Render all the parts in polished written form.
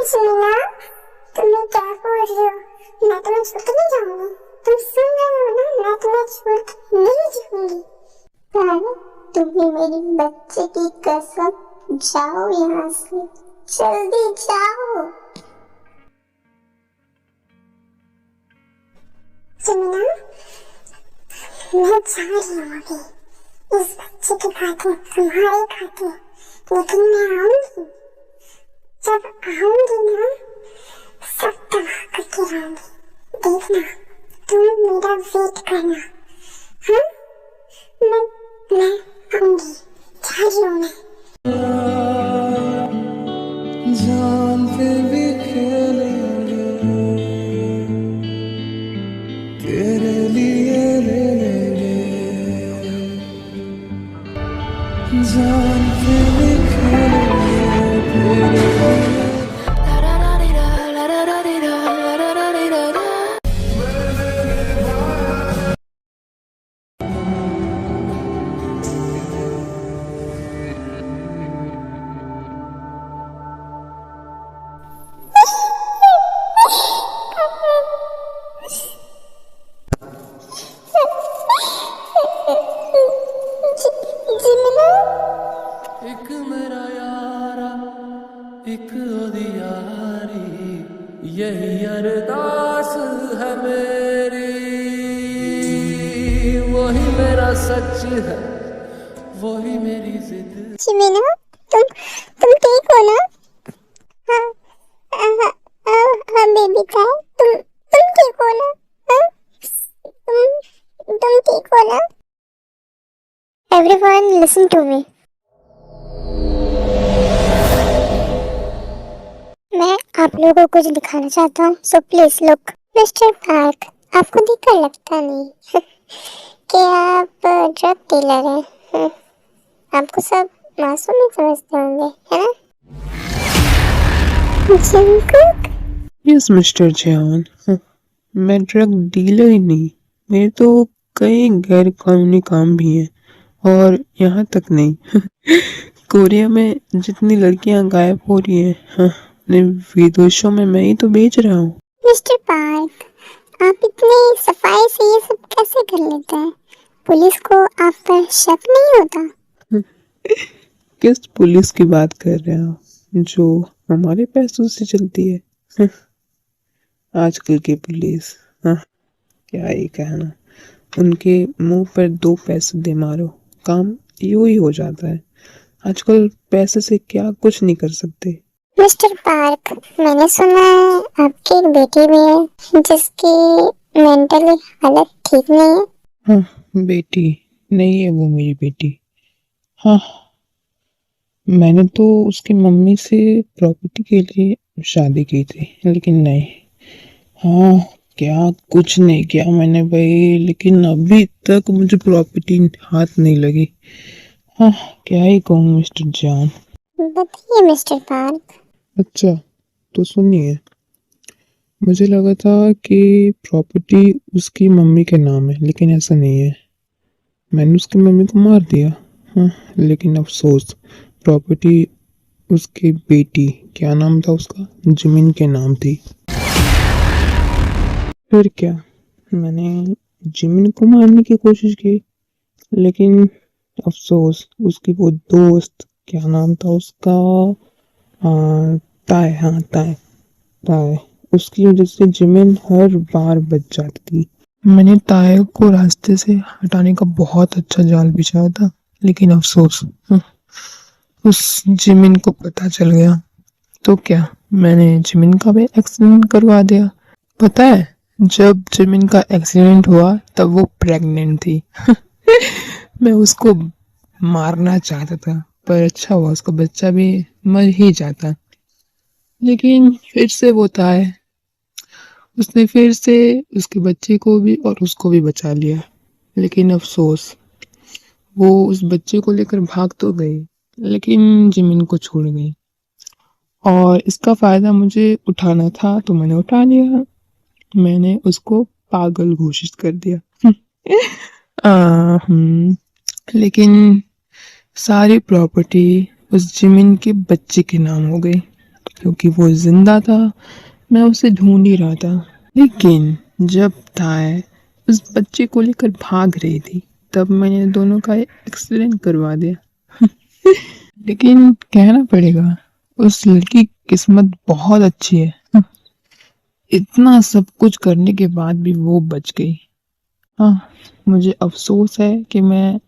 सुनना, तुम्हें क्या बोल रही हो? मैं तुम्हें छोड़ के नहीं जाऊंगी। तुम सुन रहे हो ना? मैं तुम्हें छोड़ के नहीं जाऊंगी। पर तुम्हें मेरी बच्चे की कसम, जाओ यहाँ से, जल्दी जाओ। सुनना, मैं जा रही हूँ अभी इस बच्चे की खातिर, तुम्हारे खातिर, लेकिन मैं आऊंगी। जब आऊंगी ना, सब तबाह करके आऊंगी। देखना, तुम मेरा वेट करना। हाँ, मैं आऊंगी, जा रही हूँ मैं। जान पे भी खेलेंगे, तेरे लिए ले लेंगे, जान पे भी खेलेंगे तेरे लिए। एक मेरा यारा, एक ओदी यारी, यही अरदास है मेरी। वही मेरा सच है, वही मेरी जिद। जिमिना, तुम ठीक हो ना? हाँ, हाँ, हाँ बेबी का, तुम ठीक हो ना? हाँ, तुम ठीक हो ना? Everyone listen to me. मैं आप लोगों को कुछ दिखाना चाहता हूँ, so please look. Mister park, आपको देखकर लगता नहीं कि आप ड्रग डीलर हैं। आपको सब मासूम ही समझते होंगे, है ना? जिंकुक, यस मिस्टर जॉन, मैं ड्रग डीलर ही नहीं, मेरे तो कई गैर कानूनी काम भी हैं। और यहाँ तक नहीं कोरिया में जितनी लड़कियां गायब हो रही हैं, अपने विदेशों में मैं ही तो बेच रहा हूँ। मिस्टर पार्क, आप इतनी सफाई से ये सब कैसे कर लेते हैं? पुलिस को आप पर शक नहीं होता? किस पुलिस की बात कर रहे हो जो हमारे पैसों से चलती है? आजकल की पुलिस, क्या ही कहना, उनके मुंह पर 2 पैसे दे मारो, काम यूं ही हो जाता है। आजकल पैसे से क्या कुछ नहीं कर सकते। मिस्टर पार्क, मैंने सुना है आपकी एक बेटी भी है जिसकी मेंटली हालत ठीक नहीं है। हाँ, बेटी नहीं है वो मेरी बेटी। हाँ, मैंने तो उसकी मम्मी से प्रॉपर्टी के लिए शादी की थी, लेकिन नहीं, हाँ, क्या कुछ नहीं किया मैंने भाई, लेकिन अभी तक मुझे प्रॉपर्टी हाथ नहीं लगी। हाँ, क्या ही कहूँ मिस्टर जॉन। बताइए मिस्टर पार्क। अच्छा, तो सुनिए, मुझे लगा था कि प्रॉपर्टी उसकी मम्मी के नाम है, लेकिन ऐसा नहीं है। मैंने उसकी मम्मी को मार दिया। हाँ, लेकिन अफसोस, प्रॉपर्टी उसकी बेटी, क्या नाम था उसका, जिमिन के नाम थी। फिर क्या, मैंने जिमिन को मारने की कोशिश की, लेकिन अफसोस उसकी वो दोस्त, क्या नाम था उसका, ताय, हाँ ताय, ताय, उसकी वजह से जिमिन हर बार बच जाती थी। मैंने ताय को रास्ते से हटाने का बहुत अच्छा जाल बिछाया था, लेकिन अफसोस उस जिमिन को पता चल गया। तो क्या, मैंने जिमिन का भी एक्सीडेंट करवा दिया। पता है, जब जिमिन का एक्सीडेंट हुआ तब वो प्रेग्नेंट थी मैं उसको मारना चाहता था, पर अच्छा हुआ उसका बच्चा भी मर ही जाता। लेकिन फिर से वो था है, उसने फिर से उसके बच्चे को भी और उसको भी बचा लिया। लेकिन अफसोस, वो उस बच्चे को लेकर भाग तो गई, लेकिन जिमिन को छोड़ गई। और इसका फायदा मुझे उठाना था तो मैंने उठा लिया, मैंने उसको पागल घोषित कर दिया लेकिन सारी प्रॉपर्टी उस जिमिन के बच्चे के नाम हो गई। क्योंकि वो जिंदा था। मैं उसे ढूंढ ही रहा था, लेकिन जब ताय उस बच्चे को लेकर भाग रही थी तब मैंने दोनों का एक्सीडेंट करवा दिया। लेकिन कहना पड़ेगा उस लड़की की किस्मत बहुत अच्छी है। इतना सब कुछ करने के बाद भी वो बच गई। हाँ, मुझे अफसोस है कि मैं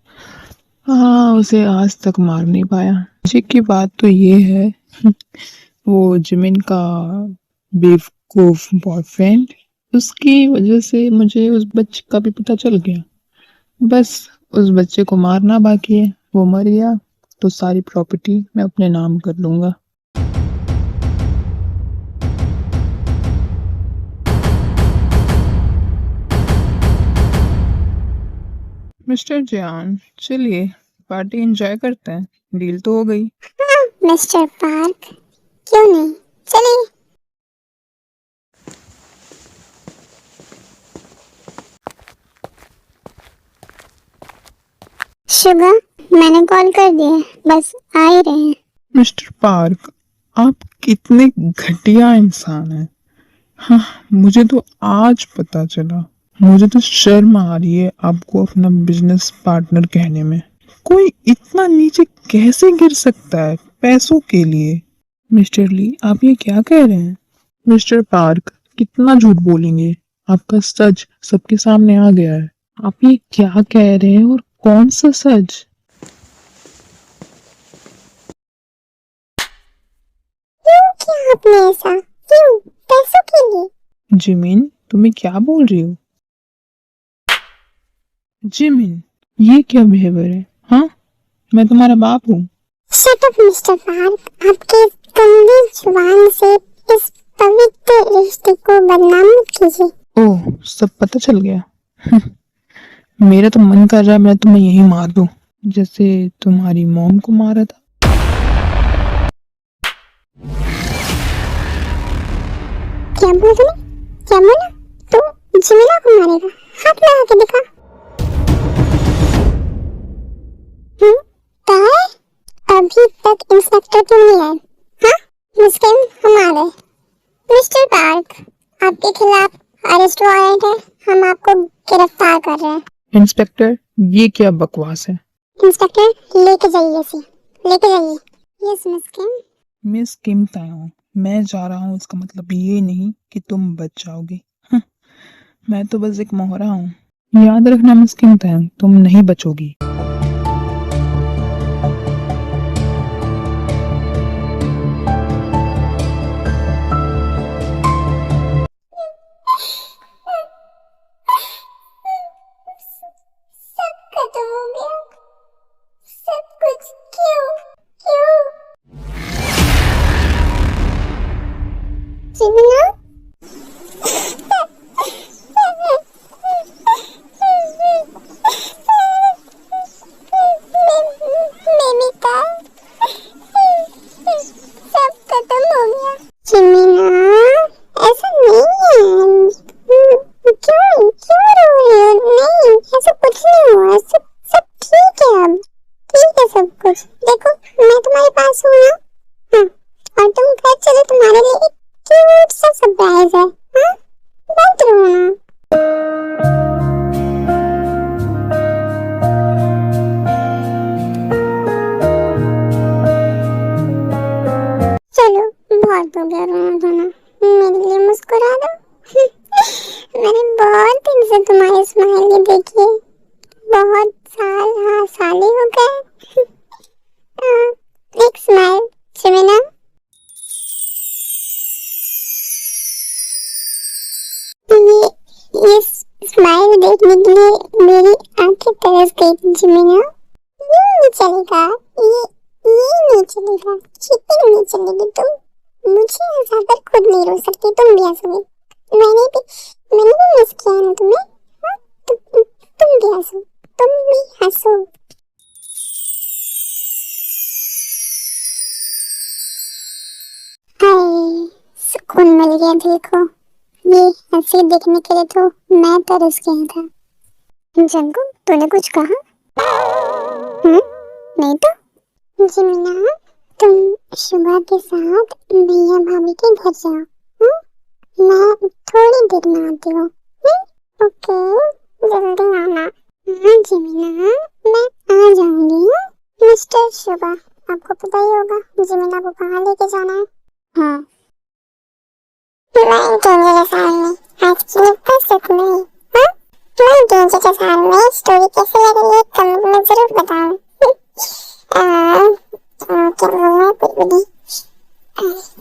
उसे आज तक मार नहीं पाया। जी की बात तो ये है, वो जिमिन का बेवकूफ बॉयफ्रेंड, उसकी वजह से मुझे उस बच्चे का भी पता चल गया। बस उस बच्चे को मारना बाकी है। वो मर गया तो सारी प्रॉपर्टी मैं अपने नाम कर लूंगा। मिस्टर जियान, चलिए पार्टी एंजॉय करते हैं। डील तो हो गई। हाँ मिस्टर पार्क, क्यों नहीं, चलिए। शुगर, मैंने कॉल कर दिया, बस आ ही रहे हैं। मिस्टर पार्क, आप कितने घटिया इंसान हैं। हाँ, मुझे तो आज पता चला। मुझे तो शर्म आ रही है आपको अपना बिजनेस पार्टनर कहने में। कोई इतना नीचे कैसे गिर सकता है पैसों के लिए? मिस्टर ली, आप ये क्या कह रहे हैं? मिस्टर पार्क, कितना झूठ बोलेंगे? आपका सच सबके सामने आ गया है। आप ये क्या कह रहे हैं और कौन सा सच? क्यों किया आपने ऐसा? क्यों? पैसों के लिए? जिमिन, तुम्हें क्या बोल रही हो? जिमिन, ये क्या बिहेवियर है? हाँ, मैं तुम्हारा बाप हूँ। शट अप मिस्टर पार्क, आपके गंदी जुबान से इस पवित्र रिश्ते को बदनाम मत कीजिए। ओह, सब पता चल गया। मेरा तो मन कर रहा है मैं तुम्हें यही मार दूं, जैसे तुम्हारी मॉम को मारा था। क्या बोल रहे? क्या बोला? तो जिमिना को मारेगा? हाथ लगा के दिखा। ताए, अभी तक इंस्पेक्टर क्यों नहीं आए? हाँ, मुस्किन हम आ गए। मिस्टर पार्क, आपके खिलाफ अरेस्ट वारंट है, हम आपको गिरफ्तार कर रहे हैं। इंस्पेक्टर, ये क्या बकवास है? इंस्पेक्टर, लेके जाइए इसे, लेके जाइए। यस मिस किम। मिस किम तायों, मैं जा रहा हूँ इसका मतलब ये नहीं कि तुम बच जाओगे। मैं तो बस एक मोहरा हूँ। याद रखना मिस किम तायों, तुम नहीं बचोगी। सब खत्म हो गया, सब कुछ क्यों? क्यों? जिमिना? मेमिता, सब खत्म हो गया। जिमिना, ऐसा नहीं है। क्यों क्यों रो रही हो? नहीं, ऐसा कुछ नहीं हुआ। सब सब ठीक है, अब ठीक है सब कुछ। देखो, मैं तुम्हारे पास हूँ ना। हाँ, और तुम घर चलो, तुम्हारे लिए एक क्यूट सा सरप्राइज है। हाँ, मत रोना। चलो, बहुत हो गया रोना धोना, मेरे लिए मुस्कुरा दो। मैंने बहुत दिन से तुम्हारी स्माइल देखी है, बहुत साल, हाँ साल ही हो गए। एक स्माइल जिमिना। ये स्माइल देखने के लिए मेरी आंखें तरस गई थी जिमिना। ये नहीं चलेगा, ये नहीं चलेगा, चीटिंग नहीं चलेगी। तुम मुझे हंसाकर खुद नहीं रो सकती, तुम भी हंसोगे। मैंने भी मिस किया ना तुम्हें। हाँ, तुम भी हंसो, तुम भी हंसो। हाय, सुकून मिल गया दिल को। ये हंसी देखने के लिए तो मैं तरस गया था। जंगू, तूने कुछ कहा? नहीं तो। जिमिना, तुम शुभा के साथ भैया भाभी के घर जाओ। मैं थोड़ी देर में आती हूँ। ओके, जल्दी आना। हाँ जिमिना, मैं आ जाऊंगी। मिस्टर शुभा, आपको पता ही होगा जिमिना को कहाँ लेके जाना है। हाँ, मैं डेंजर के साथ में आज की निपटा सकूँ नहीं। हाँ, मैं डेंजर के साथ में स्टोरी कैसे लगी कमेंट में जरूर बताओ। क्या बोलना है,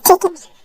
ठीक है।